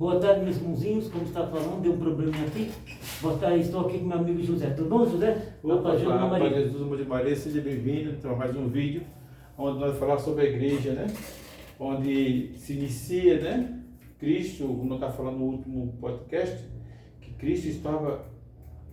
Boa tarde, meus irmãozinhos, como está falando, deu um probleminha aqui. Boa tarde, estou aqui com meu amigo José. Tudo bom, José? Opa, Pai Jesus, amor de Maria, seja bem-vindo para mais um vídeo onde nós vamos falar sobre a igreja, né? Onde se inicia, né? Cristo, como nós estávamos falando no último podcast, que Cristo estava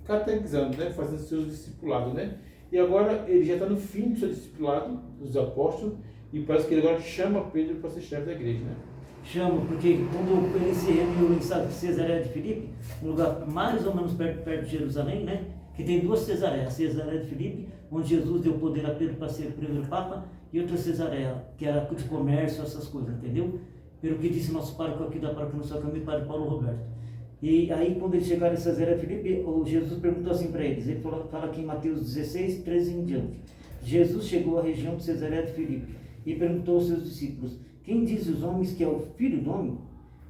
catequizando, né? Fazendo seus discipulados, né? E agora ele já está no fim do seu discipulado, dos apóstolos, e parece que ele agora chama Pedro para ser chefe da igreja, né? Chamo, porque quando ele se reuniu em Cesareia de Filipe, um lugar mais ou menos perto de Jerusalém, né? Que tem duas Cesareias, a Cesareia de Filipe, onde Jesus deu poder a Pedro para ser o primeiro Papa, e outra Cesareia, que era de comércio, essas coisas, entendeu? Pelo que disse nosso pároco aqui da paróquia no seu caminho, Padre Paulo Roberto. E aí, quando eles chegaram em Cesareia de Filipe, o Jesus perguntou assim para eles, ele fala aqui em Mateus 16, 13 em diante. Jesus chegou à região de Cesareia de Filipe e perguntou aos seus discípulos: quem diz os homens que é o Filho do Homem?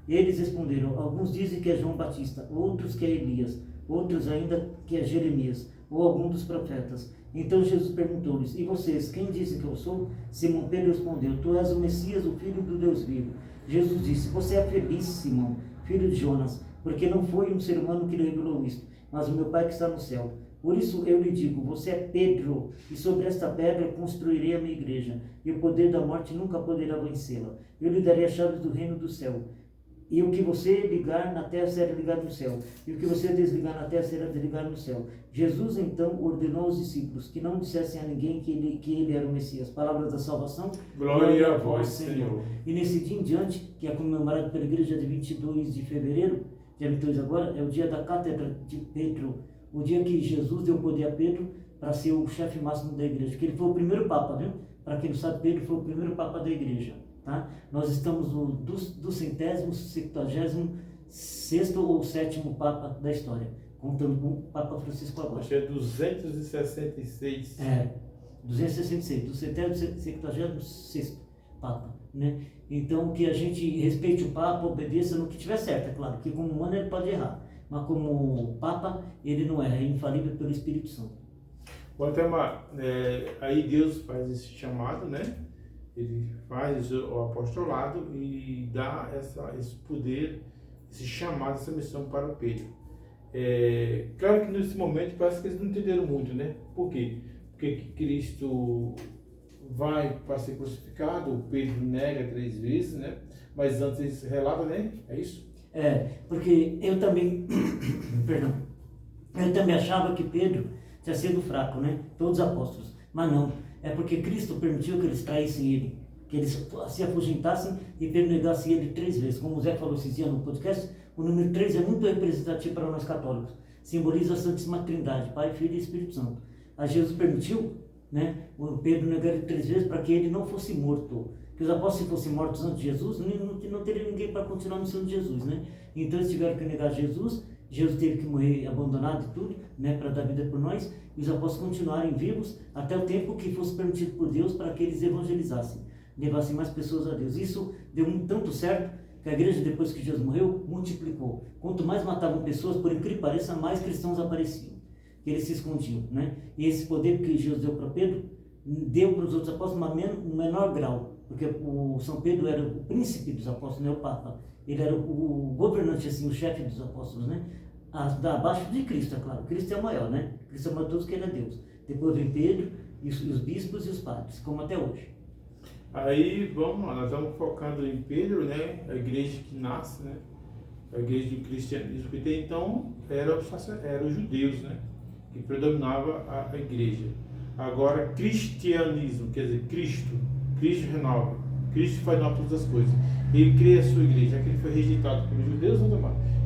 Eles responderam: alguns dizem que é João Batista, outros que é Elias, outros ainda que é Jeremias, ou algum dos profetas. Então Jesus perguntou-lhes: e vocês, quem dizem que eu sou? Simão Pedro respondeu: tu és o Messias, o Filho do Deus vivo. Jesus disse: você é feliz, Simão, filho de Jonas, porque não foi um ser humano que lhe revelou isto, mas o meu Pai que está no céu. Por isso eu lhe digo: você é Pedro, e sobre esta pedra construirei a minha igreja, e o poder da morte nunca poderá vencê-la. Eu lhe darei as chaves do reino do céu. E o que você ligar na terra será ligado no céu, e o que você desligar na terra será desligado no céu. Jesus então ordenou aos discípulos que não dissessem a ninguém que ele era o Messias. Palavras da salvação. Glória a vós, Senhor. E nesse dia em diante, que é comemorado pela igreja de 22 de fevereiro, dia 22 agora, é o dia da cátedra de Pedro, o dia que Jesus deu poder a Pedro para ser o chefe máximo da igreja, que ele foi o primeiro papa, viu? Para quem não sabe, Pedro foi o primeiro papa da igreja, tá? Nós estamos no 276º ou 7º papa da história, contando com o Papa Francisco agora. Acho que é 266. 266, do 76º papa, né? Então, que a gente respeite o papa, obedeça no que tiver certo, é claro, porque como humano ele pode errar, mas como Papa, ele não é infalível pelo Espírito Santo. Bom, aí Deus faz esse chamado, né? Ele faz o apostolado e dá esse poder, esse chamado, essa missão para o Pedro. Claro que nesse momento parece que eles não entenderam muito, né? Por quê? Porque Cristo vai para ser crucificado, o Pedro nega 3 vezes, né? Mas antes eles relatam, né? É isso? Porque eu também, eu também achava que Pedro tinha sido fraco, né? Todos os apóstolos, mas não, é porque Cristo permitiu que eles traíssem ele, que eles se afugentassem e Pedro negasse ele 3 vezes. Como o Zé falou esses dias no podcast, o número 3 é muito representativo para nós católicos, simboliza a Santíssima Trindade, Pai, Filho e Espírito Santo. A Jesus permitiu, né, o Pedro negar ele 3 vezes para que ele não fosse morto. Que os apóstolos, se fossem mortos antes de Jesus, não teria ninguém para continuar a missão de Jesus, né? Então eles tiveram que negar Jesus, Jesus teve que morrer abandonado e tudo, né, para dar vida por nós, e os apóstolos continuarem vivos até o tempo que fosse permitido por Deus para que eles evangelizassem, levassem mais pessoas a Deus. Isso deu tanto certo que a igreja, depois que Jesus morreu, multiplicou. Quanto mais matavam pessoas, por incrível que pareça, mais cristãos apareciam, que eles se escondiam, né? E esse poder que Jesus deu para Pedro, deu para os outros apóstolos um menor grau, porque o São Pedro era o príncipe dos apóstolos, não é o Papa. Ele era o governante, assim, o chefe dos apóstolos, né? Abaixo de Cristo, é claro. Cristo é o maior, né? Cristo é o maior de todos, que ele é Deus. Depois vem Pedro, e os bispos e os padres, como até hoje. Aí, nós estamos focando em Pedro, né? A igreja que nasce, né? A igreja do cristianismo, que até então eram os judeus, né? Que predominava a igreja. Agora, cristianismo, quer dizer, Cristo renova, Cristo faz nova todas as coisas. Ele cria a sua igreja, já que ele foi rejeitado pelos judeus,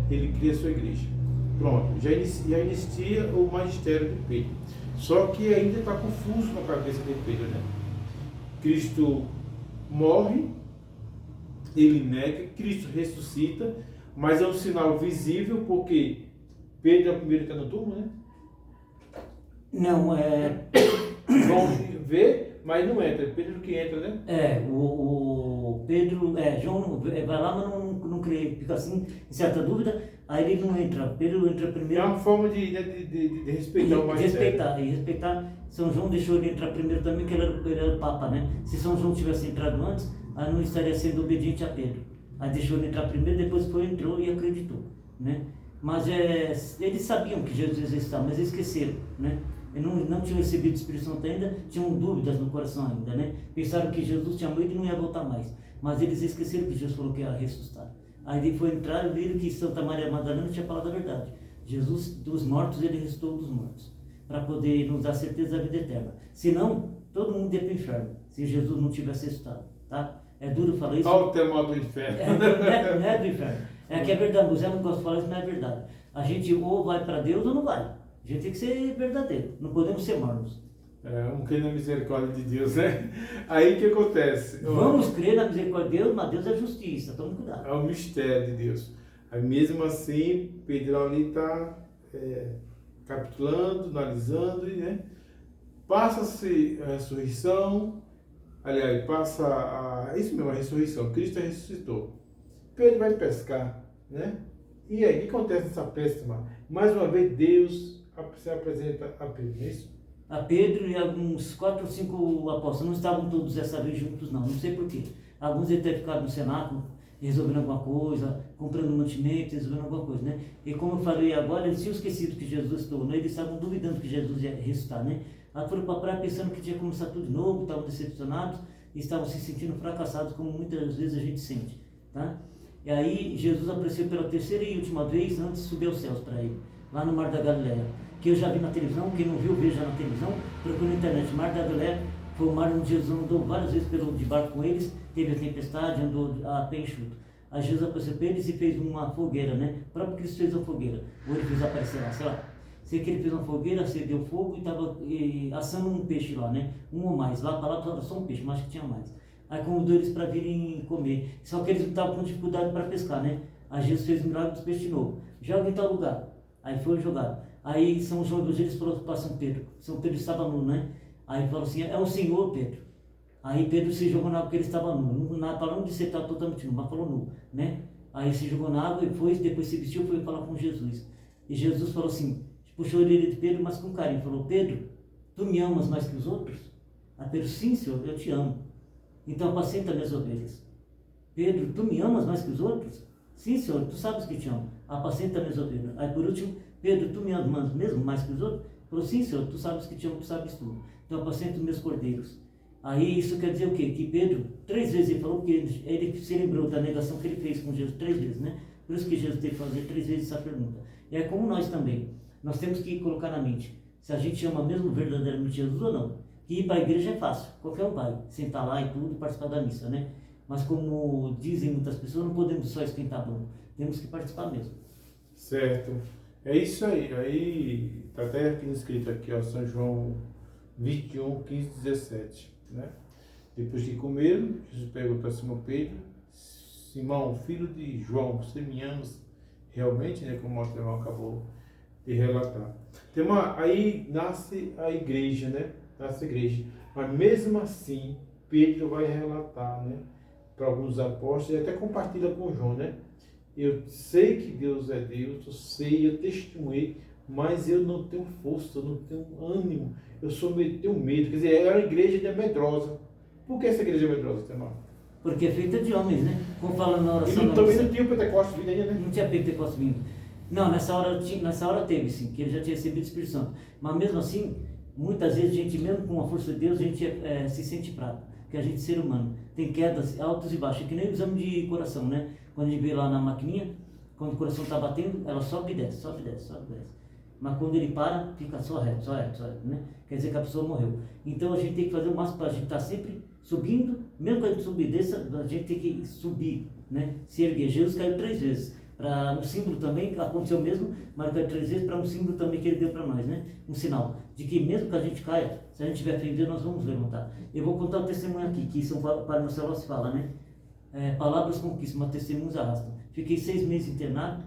ele cria a sua igreja. Pronto, já inicia o magistério de Pedro. Só que ainda está confuso na cabeça de Pedro, né? Cristo morre, ele nega, Cristo ressuscita, mas é um sinal visível, porque Pedro é o primeiro que está no túmulo, né? Não, João vê, mas não entra. Pedro que entra, né? O Pedro, João vai lá, mas não crê, fica assim, em certa dúvida, aí ele não entra. Pedro entra primeiro. É uma forma de respeitar o magistério. Respeitar. São João deixou ele entrar primeiro também, que ele era o Papa, né? Se São João tivesse entrado antes, aí não estaria sendo obediente a Pedro. Aí deixou ele entrar primeiro, depois entrou e acreditou, né? Mas eles sabiam que Jesus estava, mas eles esqueceram, né? Eles não tinham recebido o Espírito Santo ainda, tinham dúvidas no coração ainda, né? Pensaram que Jesus tinha morrido e não ia voltar mais. Mas eles esqueceram que Jesus falou que ia ressuscitar. Aí ele foi entrar e viram que Santa Maria Madalena tinha falado a verdade. Jesus dos mortos, ele ressuscitou dos mortos, para poder nos dar certeza da vida eterna. Senão, todo mundo ia para o inferno, se Jesus não tivesse ressuscitado, tá? É duro falar isso. Olha o tema do inferno. Não é do inferno. É que é verdade, o Zé não gosta de falar isso, mas é verdade. A gente ou vai para Deus ou não vai. A gente tem que ser verdadeiro, não podemos ser mornos. Vamos crer na misericórdia de Deus, né? Aí o que acontece? Vamos crer na misericórdia de Deus, mas Deus é justiça, tome cuidado. É o mistério de Deus. Aí mesmo assim, Pedro ali está capitulando, analisando, né? Passa-se a ressurreição, aliás, isso mesmo, a ressurreição, Cristo ressuscitou. Pedro vai pescar, né? E aí, o que acontece nessa pesca? Mais uma vez, Deus se apresenta a Pedro, não é isso? A Pedro e alguns 4 ou 5 apóstolos, não estavam todos dessa vez juntos não sei porquê. Alguns devem ter ficado no cenáculo, resolvendo alguma coisa, comprando mantimento, resolvendo alguma coisa, né? E como eu falei agora, eles tinham esquecido que Jesus tornou, eles estavam duvidando que Jesus ia ressuscitar, né? Aí foram para a praia pensando que tinha começar tudo de novo, estavam decepcionados e estavam se sentindo fracassados, como muitas vezes a gente sente, tá? E aí Jesus apareceu pela terceira e última vez antes de subir aos céus para ele, lá no Mar da Galileia, que eu já vi na televisão, quem não viu, veja na televisão, procura na internet. Mar da Galileia foi o mar onde Jesus andou várias vezes de barco com eles, teve a tempestade, andou a pé enxuto. Aí Jesus apareceu para eles e fez uma fogueira, né? O próprio Cristo fez uma fogueira, ou ele fez aparecer lá, sei lá. Sei que ele fez uma fogueira, acendeu fogo e estava assando um peixe lá, né? Um ou mais, lá para lá estava só um peixe, mas acho que tinha mais. Aí convidou eles para virem comer, só que eles estavam com dificuldade para pescar, né? Aí Jesus fez o milagre dos peixes de novo, joga em tal lugar, aí foi jogado. Aí São João dos Eles falou para São Pedro estava nu, né? Aí falou assim, é o Senhor, Pedro. Aí Pedro se jogou na água porque ele estava nu, na palavra de ser estava totalmente nu, mas falou nu, né? Aí se jogou na água e foi, depois se vestiu e foi falar com Jesus. E Jesus falou assim, puxou a orelha de Pedro, mas com carinho, falou, Pedro, tu me amas mais que os outros? Aí Pedro, sim, Senhor, eu te amo. Então apacenta minhas ovelhas. Pedro, tu me amas mais que os outros? Sim, Senhor, tu sabes que te amo. Apacenta minhas ovelhas. Aí por último, Pedro, tu me amas mesmo mais que os outros? Falou, sim, Senhor, tu sabes que te amo, tu sabes tudo. Então apacenta os meus cordeiros. Aí isso quer dizer o quê? Que Pedro, 3 vezes ele falou que ele se lembrou da negação que ele fez com Jesus 3 vezes, né? Por isso que Jesus teve que fazer 3 vezes essa pergunta. E é como nós também. Nós temos que colocar na mente se a gente ama mesmo verdadeiramente Jesus ou não. Que ir para a igreja é fácil, qualquer um vai, sentar lá e tudo, participar da missa, né? Mas como dizem muitas pessoas, não podemos só esquentar a bunda, temos que participar mesmo. Certo. É isso aí. Aí está até aqui escrito aqui, ó, São João 21, 15, 17, né? Depois de comeram, Jesus perguntou a Simão Pedro, Simão, filho de João, você me amas realmente, né? Como o irmão acabou de relatar. Aí nasce a igreja, né? Nasce a igreja. Mas mesmo assim, Pedro vai relatar, né? Para alguns apóstolos, e até compartilha com João, né? Eu sei que Deus é Deus, eu testemunhei, mas eu não tenho força, eu não tenho ânimo, tenho medo. Quer dizer, é uma igreja medrosa. Por que essa igreja é medrosa, Temar? Porque é feita de homens, né? Como fala na oração. E também não tinha o Pentecostes vindo ainda, né? Não tinha Pentecostes vindo. Não, nessa hora teve, sim, que ele já tinha recebido o Espírito Santo. Mas mesmo assim, muitas vezes a gente, mesmo com a força de Deus, a gente se sente fraco. Porque a gente é ser humano, tem quedas altos e baixos, que nem o exame de coração, né? Quando a gente vê lá na maquininha, quando o coração está batendo, ela sobe e desce, sobe e desce, sobe e desce. Mas quando ele para, fica só reto, né? Quer dizer que a pessoa morreu. Então a gente tem que fazer o máximo para a gente estar sempre subindo, mesmo que a gente subir e desça, a gente tem que subir, né? Se erguer. Jesus caiu 3 vezes. Para um símbolo também, aconteceu mesmo, mas caiu 3 vezes para um símbolo também que ele deu para nós, né? Um sinal de que mesmo que a gente caia, se a gente tiver fé em Deus, nós vamos levantar. Eu vou contar um testemunho aqui, que São Padre Marcelo se fala, né? Palavras conquistam, mas testemunhos arrastam. Fiquei 6 meses internado.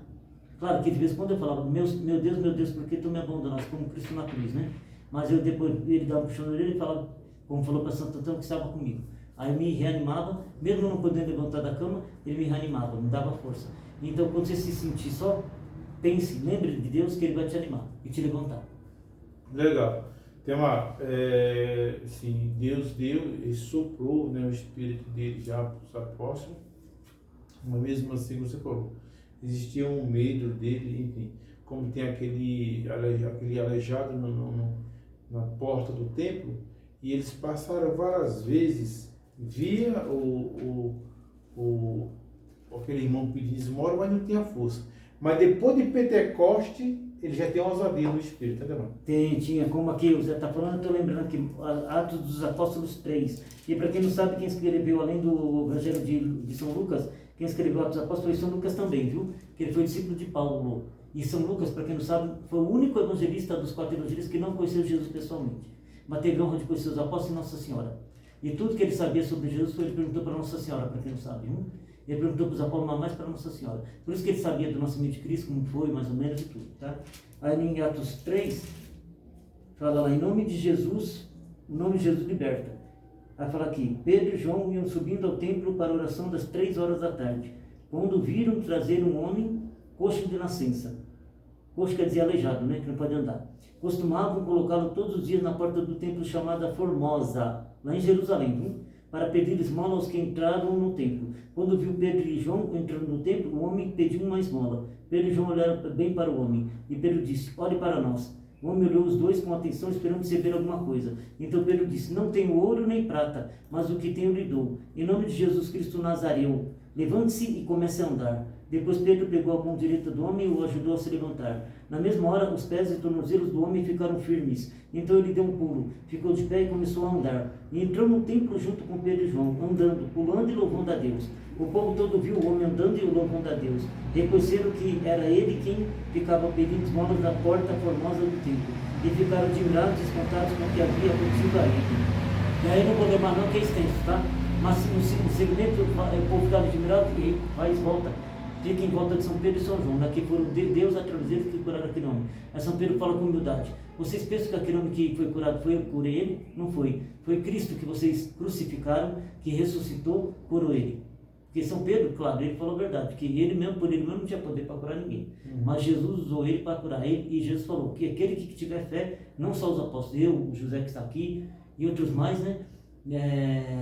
Claro que de vez em quando eu falava, meu Deus, por que tu me abandonaste, como Cristo na cruz, né? Mas eu depois, ele dava um puxão na orelha e falava, como falou para Santo Antônio, que estava comigo. Aí me reanimava, mesmo não podendo levantar da cama, ele me reanimava, me dava força. Então, quando você se sentir só, pense, lembre de Deus que Ele vai te animar e te levantar. Legal. Deus deu e soprou, né, o Espírito dele já para os apóstolos. Mas mesmo assim, você falou, existia um medo dele, enfim, como tem aquele aleijado na porta do templo, e eles passaram várias vezes, via aquele irmão pedindo esmola, mas não tinha força. Mas depois de Pentecoste, ele já tem uma ousadia no Espírito, entendeu? Tinha, como aqui o Zé está falando, eu estou lembrando aqui, Atos dos Apóstolos 3. E para quem não sabe, quem escreveu, além do Evangelho de São Lucas, quem escreveu Atos dos Apóstolos foi São Lucas também, viu? Que ele foi discípulo de Paulo. E São Lucas, para quem não sabe, foi o único evangelista dos 4 evangelistas que não conheceu Jesus pessoalmente. Mas teve a honra de conhecer os apóstolos e Nossa Senhora. E tudo que ele sabia sobre Jesus foi ele perguntou para Nossa Senhora, para quem não sabe, viu? Ele perguntou para os apóstolos, mas mais para Nossa Senhora. Por isso que ele sabia do nascimento de Cristo, como foi, mais ou menos, e tudo, tá? Aí em Atos 3, fala lá, em nome de Jesus, o nome de Jesus liberta. Aí fala aqui, Pedro e João iam subindo ao templo para a oração das 3 horas da tarde, quando viram trazer um homem coxo de nascença. Coxo quer dizer aleijado, né? Que não pode andar. Costumavam colocá-lo todos os dias na porta do templo chamada Formosa, lá em Jerusalém, viu? Para pedir esmola aos que entraram no templo. Quando viu Pedro e João entrando no templo, o homem pediu uma esmola. Pedro e João olharam bem para o homem, e Pedro disse, olhe para nós. O homem olhou os dois com atenção, esperando receber alguma coisa. Então Pedro disse, não tenho ouro nem prata, mas o que tenho lhe dou. Em nome de Jesus Cristo Nazareu, levante-se e comece a andar. Depois Pedro pegou a mão direita do homem e o ajudou a se levantar. Na mesma hora, os pés e tornozelos do homem ficaram firmes. Então ele deu um pulo, ficou de pé e começou a andar. E entrou no templo junto com Pedro e João, andando, pulando e louvando a Deus. O povo todo viu o homem andando e louvando a Deus. Reconheceram que era ele quem ficava pedindo esmolas da porta formosa do templo. E ficaram admirados e espantados com o que havia acontecido a ele. E aí não vou ler não, que é extenso, tá? Mas no segmento o povo ficava admirado e vai e volta. Fica em volta de São Pedro e São João. Daqui foram Deus através deles que curaram aquele homem. Aí São Pedro fala com humildade. Vocês pensam que aquele homem que foi curado foi eu que curei ele? Não foi. Foi Cristo que vocês crucificaram, que ressuscitou, curou ele. Porque São Pedro, claro, ele falou a verdade, que ele mesmo, por ele mesmo, não tinha poder para curar ninguém. Mas Jesus usou ele para curar ele, e Jesus falou que aquele que tiver fé, não só os apóstolos, eu, o José que está aqui, e outros mais, né?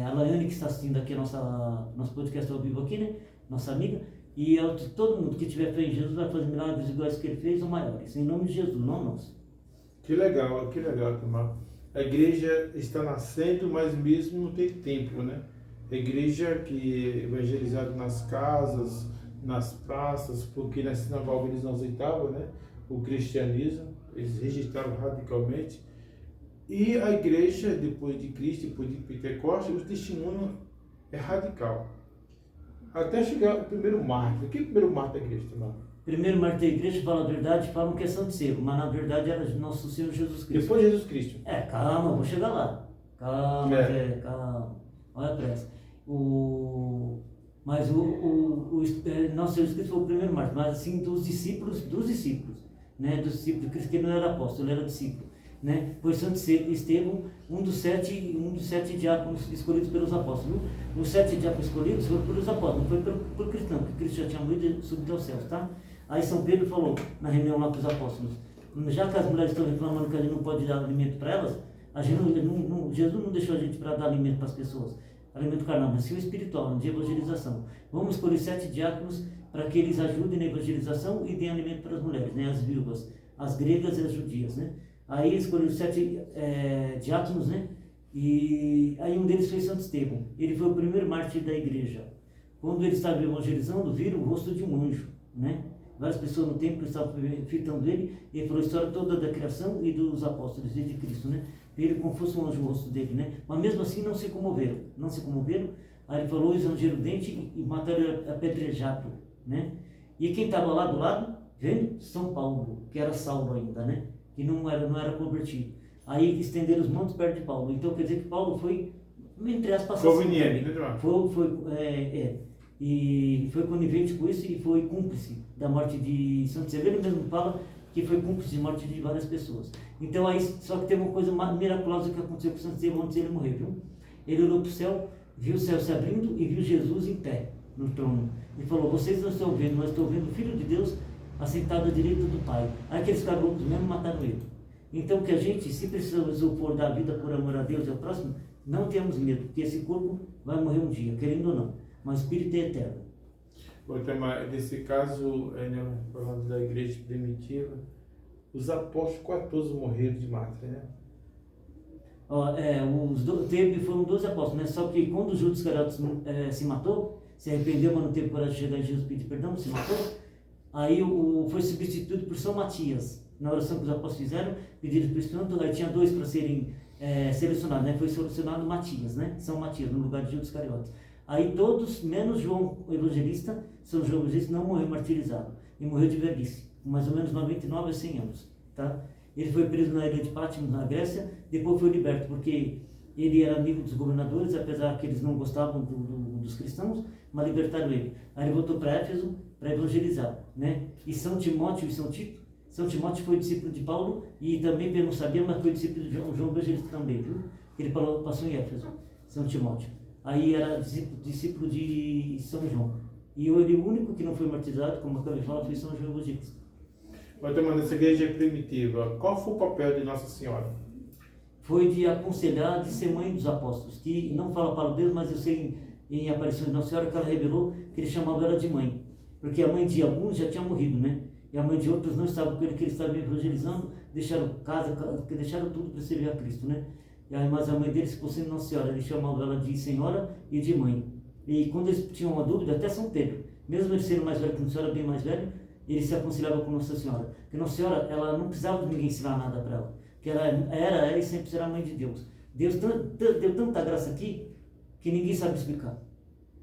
A Laiane que está assistindo aqui nosso podcast ao vivo aqui, né? Nossa amiga. E todo mundo que tiver fé em Jesus vai fazer milagres iguais que ele fez ou maiores. Em nome de Jesus, não nosso. Que legal, Tomar. A igreja está nascendo, mas mesmo não tem templo, né? A igreja que é evangelizada nas casas, nas praças, porque na sinagoga eles não aceitavam, né? O cristianismo, eles rejeitaram radicalmente. E a igreja, depois de Cristo, depois de Pentecostes, o testemunho é radical. Até chegar o primeiro mártir. O que é o primeiro mártir da igreja, Tomar? Primeiro mártir da igreja, fala a verdade, falam que é Santo Seco, mas na verdade era nosso Senhor Jesus Cristo. Depois de Jesus Cristo. Calma, vou chegar lá. Calma, calma. Olha a pressa. Mas nosso Jesus Cristo foi o primeiro mártir, mas assim dos discípulos, né? Dos discípulos de Cristo, que ele não era apóstolo, ele era discípulo. Né? Pois Santo Estevão, um dos sete diáconos escolhidos pelos apóstolos. Os 7 diáconos escolhidos foram pelos apóstolos, não foi por Cristo não, porque Cristo já tinha morrido e subido aos céus, tá? Aí São Pedro falou, na reunião lá com os apóstolos, já que as mulheres estão reclamando que a gente não pode dar alimento para elas, Jesus não deixou a gente para dar alimento para as pessoas, alimento carnal, mas sim o espiritual, de evangelização. Vamos escolher 7 diáconos para que eles ajudem na evangelização e deem alimento para as mulheres, né? As viúvas, as gregas e as judias, né? Aí escolheram 7 diáconos, né? E aí um deles foi Santo Estevão. Ele foi o primeiro mártir da igreja. Quando ele estava evangelizando, viram o rosto de um anjo, né? Várias pessoas no templo estavam fitando ele, e ele falou a história toda da criação e dos apóstolos e de Cristo, né? Ele como fosse um anjo o rosto dele, né? Mas mesmo assim não se comoveram. Aí ele falou, exangeram o dente e mataram apedrejado, né? E quem estava lá do lado, vendo? São Paulo, que era Saulo ainda, né? Que não era convertido. Aí estenderam os mantos perto de Paulo. Então quer dizer que Paulo foi, entre aspas, conveniente, né? E foi conivente com isso e foi cúmplice da morte de Santo Severo. Ele mesmo fala que foi cúmplice de morte de várias pessoas. Então aí, só que tem uma coisa miraculosa que aconteceu com Santo Severo antes de ele morrer, viu? Ele olhou para o céu, viu o céu se abrindo e viu Jesus em pé no trono. Ele falou, vocês não estão vendo, mas estou vendo o Filho de Deus assentado à direita do Pai. Aí aqueles caboclos mesmo mataram ele. Então que a gente, se precisamos opor da vida por amor a Deus e ao próximo, não tenhamos medo, porque esse corpo vai morrer um dia, querendo ou não. Mas o espírito é eterno. Nesse caso, né, falando da igreja primitiva, os apóstolos quase todos morreram de mártir, né? Foram 12 apóstolos, né? Só que quando Judas Iscariotes se matou, se arrependeu, mas não teve coragem de chegar em Jesus e pedir perdão, se matou, aí foi substituído por São Matias. Na oração que os apóstolos fizeram, pediram para o Espírito Santo, aí tinha 2 para serem selecionados, né? Foi selecionado Matias, né? São Matias, no lugar de Judas Iscariotes. Aí todos, menos João Evangelista, São João Evangelista, não morreu martirizado, e morreu de velhice, com mais ou menos 99 a 100 anos, tá? Ele foi preso na ilha de Patmos, na Grécia, depois foi liberto, porque ele era amigo dos governadores, apesar que eles não gostavam dos cristãos, mas libertaram ele. Aí ele voltou para Éfeso para evangelizar, né? E São Timóteo e São Tito, São Timóteo foi discípulo de Paulo, e também, eu não sabia, mas foi discípulo de João Evangelista também, viu? Ele passou em Éfeso, São Timóteo. Aí era discípulo de São João. E o único que não foi martirizado, como eu acabei de falar, foi São João Evangelista. Então, nessa igreja primitiva, qual foi o papel de Nossa Senhora? Foi de aconselhar, de ser mãe dos apóstolos, que não fala para Deus, mas eu sei em aparições de Nossa Senhora que ela revelou que ele chamava ela de mãe, porque a mãe de alguns já tinha morrido, né? E a mãe de outros não estava com ele, que ele estava evangelizando, deixaram casa, deixaram tudo para servir a Cristo, né? E aí, mas a mãe deles, por ser Nossa Senhora, ele chamava ela de senhora e de mãe. E quando eles tinham uma dúvida, até São Pedro, mesmo ele sendo mais velho que Nossa Senhora, bem mais velho, ele se aconselhava com Nossa Senhora. Porque Nossa Senhora, ela não precisava de ninguém ensinar nada para ela. Porque ela era e sempre será mãe de Deus. Deus deu tanta graça aqui que ninguém sabe explicar.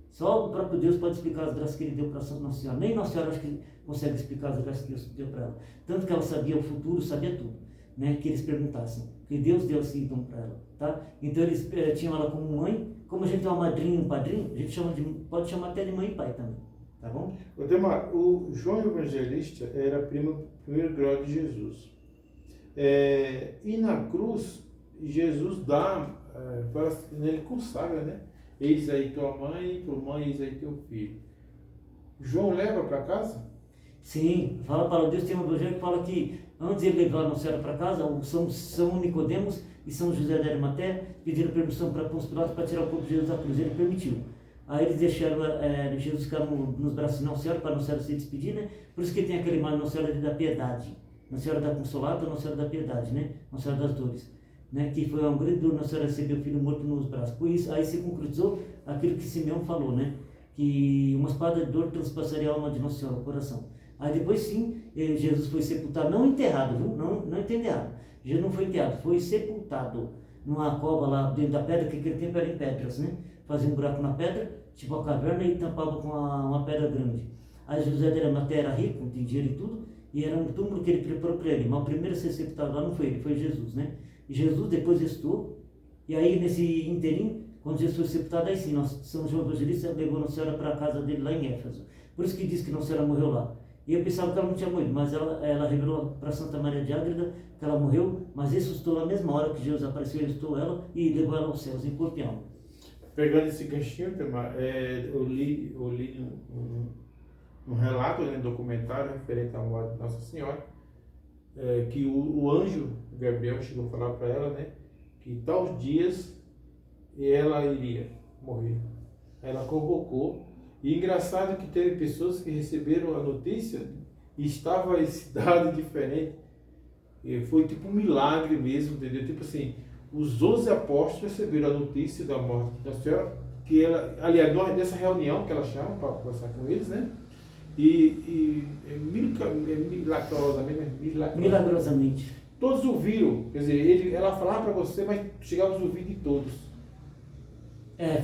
Só o próprio Deus pode explicar as graças que ele deu para Nossa Senhora. Nem Nossa Senhora acho que consegue explicar as graças que Deus deu para ela. Tanto que ela sabia o futuro, sabia tudo, né? Que eles perguntassem. Que Deus deu esse dom para ela, tá? Então eles tinham ela como mãe. Como a gente tem uma madrinha e um padrinho, a gente pode chamar até de mãe e pai também. Tá bom? O João Evangelista era primeiro grau de Jesus. E na cruz, Jesus ele consagra, né? Eis aí tua mãe, eis aí teu filho. João leva para casa? Sim, fala para Deus, tem um evangelho que fala que antes de ele levar a Nossa Senhora para casa, São Nicodemos e São José de Arimateia pediram permissão para Pôncio Pilatos para tirar o corpo de Jesus da cruz, ele permitiu. Aí eles deixaram Jesus ficar nos braços de Nossa Senhora, para Nossa Senhora se despedir, né? Por isso que tem aquele imagem Nossa Senhora da Piedade, Nossa Senhora da Consolata, Nossa Senhora da Piedade, né? Nossa Senhora das Dores, né? Que foi um grande dor, Nossa Senhora recebeu o filho morto nos braços. Por isso, aí se concretizou aquilo que Simeão falou, né? Que uma espada de dor transpassaria a alma de Nossa Senhora, o coração. Aí depois sim, Jesus foi sepultado, não enterrado, viu? Não entende errado. Jesus não foi enterrado, foi sepultado numa cova lá dentro da pedra, que naquele tempo era em pedras, né? Fazia um buraco na pedra, tipo a caverna, e tampava com uma pedra grande. Aí José de Arimateia era rico, tinha dinheiro e tudo, e era um túmulo que ele preparou para ele. Mas o primeiro a ser sepultado lá não foi ele, foi Jesus, né? E Jesus depois ressuscitou, e aí nesse inteirinho, quando Jesus foi sepultado, aí sim, São João Evangelista levou Nossa Senhora para a casa dele lá em Éfeso. Por isso que diz que Nossa Senhora morreu lá. E eu pensava que ela não tinha morrido, mas ela revelou para Santa Maria de Ágreda que ela morreu, mas ressuscitou na mesma hora que Jesus apareceu, ressuscitou ela e levou ela aos céus, em corpo e alma. Pegando esse ganchinho, eu li um relato, um documentário referente à morte de Nossa Senhora, que o anjo Gabriel chegou a falar para ela, né, que tais dias ela iria morrer. Ela convocou, e engraçado que teve pessoas que receberam a notícia e estavam em cidade diferente. E foi tipo um milagre mesmo, entendeu? Tipo assim, os 11 apóstolos receberam a notícia da morte da Senhora, que ela, aliás, dessa reunião que ela chama para conversar com eles, né? Milagrosamente. Todos ouviram, quer dizer, ela falava para você, mas chegava aos ouvidos de todos.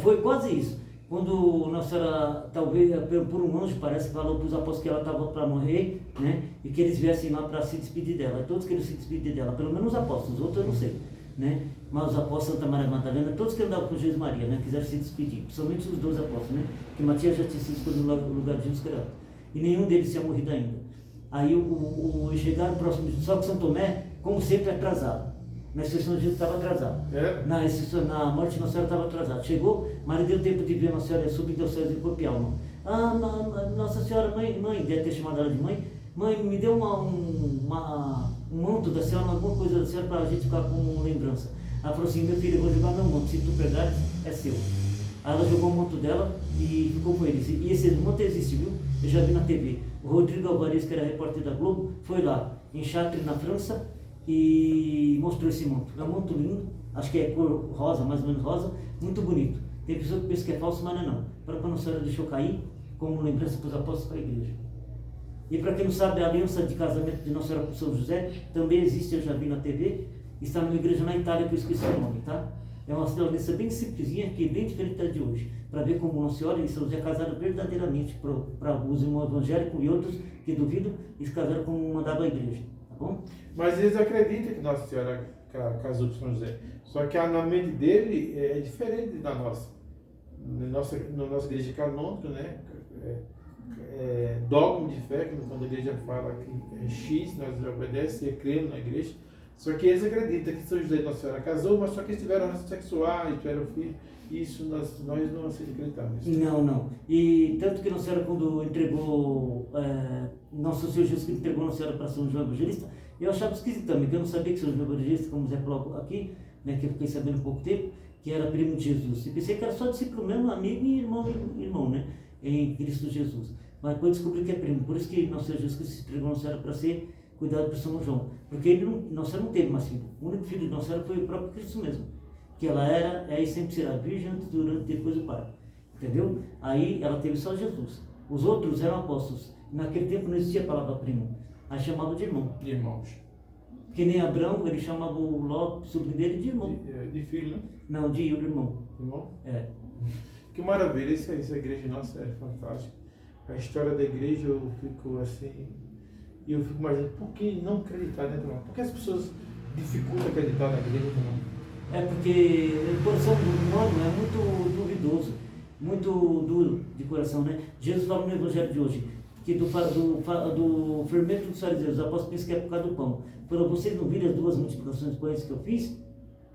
Foi quase isso. Quando Nossa Senhora, talvez por um anjo, parece que falou para os apóstolos que ela estava para morrer, né? E que eles viessem lá para se despedir dela. Todos queriam se despedir dela, pelo menos os apóstolos, os outros eu não sei, né? Mas os apóstolos, Santa Maria Madalena, todos que andavam com Jesus e Maria, né? Quiseram se despedir, principalmente os 12 apóstolos, né? Que Matias já tinha sido escolhido no lugar de Jesus Cristo. E nenhum deles tinha morrido ainda. Aí chegaram próximo de só que São Tomé, como sempre, atrasado. Na exceção de Jesus estava atrasado. Na morte de Nossa Senhora estava atrasado. Chegou, mas deu tempo de ver Nossa Senhora subir aos céus em corpo e alma. Nossa Senhora, mãe, deve ter chamado ela de mãe. Mãe, me deu um manto da Senhora, alguma coisa da Senhora para a gente ficar com lembrança. Ela falou assim, meu filho, eu vou jogar meu manto, se tu pegares, é seu. Aí ela jogou o manto dela e ficou com eles. E esse manto existe, viu? Eu já vi na TV. O Rodrigo Alvarez, que era repórter da Globo, foi lá, em Chartres, na França, e mostrou esse manto. É um manto lindo, acho que é cor rosa, mais ou menos rosa, muito bonito. Tem pessoa que pensa que é falso, mas não é não. Para quando a senhora deixou cair, como lembrança para os apóstolos para a igreja. E para quem não sabe, a aliança de casamento de Nossa Senhora com São José também existe, eu já vi na TV, está numa igreja na Itália que eu esqueci o nome, tá? É uma aliança bem simplesinha, que é bem diferente da de hoje, para ver como Nossa Senhora e São José casaram verdadeiramente para os irmãos evangélicos e outros que duvidam, eles casaram como mandava a igreja, tá bom? Mas eles acreditam que Nossa Senhora casou com São José. Só que na mente dele é diferente da nossa. Na nossa igreja canônica, né? Dogma de fé, que quando a igreja fala que é X, nós obedecemos e cremos na igreja. Só que eles acreditam que São José e Nossa Senhora casou, mas só que eles tiveram relações sexuais, tiveram filho. Isso nós não acreditamos. Não. E tanto que Nossa Senhora, quando entregou, Nosso Senhor Jesus entregou Nossa Senhora para São João Evangelista, eu achava esquisito também, que eu não sabia que São João Evangelista, como o Zé falou aqui, né, que eu fiquei sabendo há pouco tempo, que era primo de Jesus. E pensei que era só discípulo mesmo, amigo e irmão, né, em Cristo Jesus. Mas depois descobri que é primo. Por isso que Nosso Senhor Jesus entregou Nossa Senhora para ser cuidado por São João. Porque Nossa Senhora não teve mais filho. O único filho de Nossa Senhora foi o próprio Cristo mesmo. Que ela era e sempre será virgem antes, durante e depois do parto. Entendeu? Aí ela teve só Jesus. Os outros eram apóstolos. Naquele tempo não existia a palavra primo. Aí chamava de irmão. De irmãos. Que nem Abraão, ele chamava o Ló, sobrinho dele, de irmão. De filho, né? Não, de irmão. Irmão? É. Que maravilha, essa igreja nossa é fantástica. A história da igreja eu fico assim, e eu fico imaginando, por que não acreditar, né, irmão? Por que as pessoas dificultam acreditar na igreja, irmão? É porque o coração do humano é muito duvidoso, muito duro de coração, né? Jesus fala no Evangelho de hoje, que do fermento dos fariseus, os apóstolos pensam que é por causa do pão. Para vocês não virem as duas multiplicações de pães que eu fiz?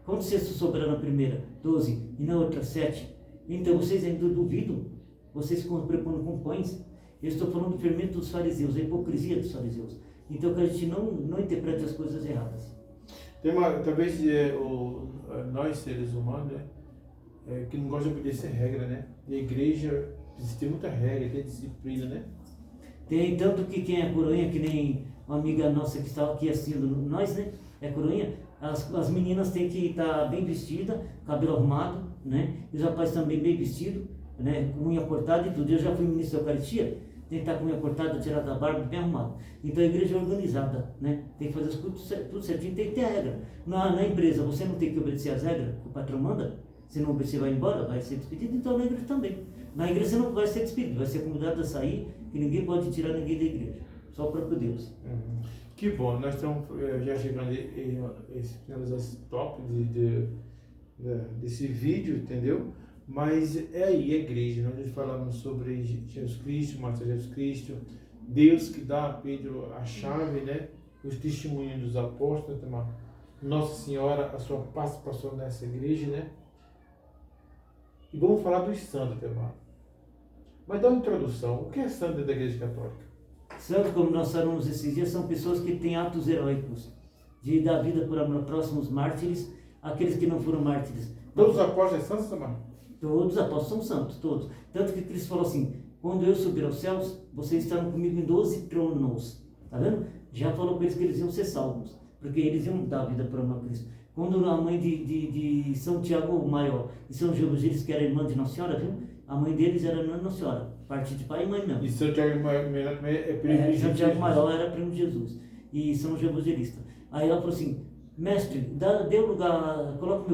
Quantos cestos sobraram na primeira? 12. E na outra, 7. Então vocês ainda duvidam? Vocês ficam preparando com pães? Eu estou falando do fermento dos fariseus, a hipocrisia dos fariseus. Então que a gente não interprete as coisas erradas. Talvez nós seres humanos, né, que não gostam de obedecer regra, né? E a igreja tem muita regra, tem disciplina, né? Tem tanto que quem é coroinha, que nem uma amiga nossa que está aqui assistindo nós, né? É coroinha. As meninas têm que estar bem vestidas, cabelo arrumado, né? E os rapazes também bem vestidos, né? Com unha cortada e tudo. Eu já fui ministro da Eucaristia, tem que estar com a unha cortada, tirada da barba, bem arrumado. Então a igreja é organizada, né? Tem que fazer as coisas tudo certinho, tem que ter a regra. Na empresa você não tem que obedecer as regras que o patrão manda, se não obedecer vai embora, vai ser despedido, então na igreja também. Na igreja você não vai ser despedido, vai ser convidado a sair, que ninguém pode tirar ninguém da igreja, só o próprio Deus. Uhum. Que bom, nós estamos já chegando em finalizar esse top desse vídeo, entendeu? Mas é aí a igreja, nós falamos sobre Jesus Cristo, Master Jesus Cristo, Deus que dá a Pedro a chave, né? Os testemunhos dos apóstolos, Nossa Senhora, a sua participação nessa igreja, né? E vamos falar dos santos, Temar. Mas dá uma introdução, o que é santo da Igreja Católica? Santos, como nós falamos esses dias, são pessoas que têm atos heróicos, de dar vida por amor próximos, mártires, aqueles que não foram mártires. Todos os apóstolos são santos, Temar? Todos os apóstolos são santos, todos. Tanto que Cristo falou assim, quando eu subir aos céus, vocês estarão comigo em 12 tronos. Tá vendo? Já falou para eles que eles iam ser salvos, porque eles iam dar vida por amor a Cristo. Quando a mãe de São Tiago o Maior e São Gilberto, que era irmã de Nossa Senhora, viu? A mãe deles era irmã de Nossa Senhora, parte de pai e mãe mesmo. E São Tiago Maior também é primo de Jesus. São Tiago Maior era primo de Jesus. E São Evangelista. Aí ela falou assim, mestre, dê um lugar, coloca o meu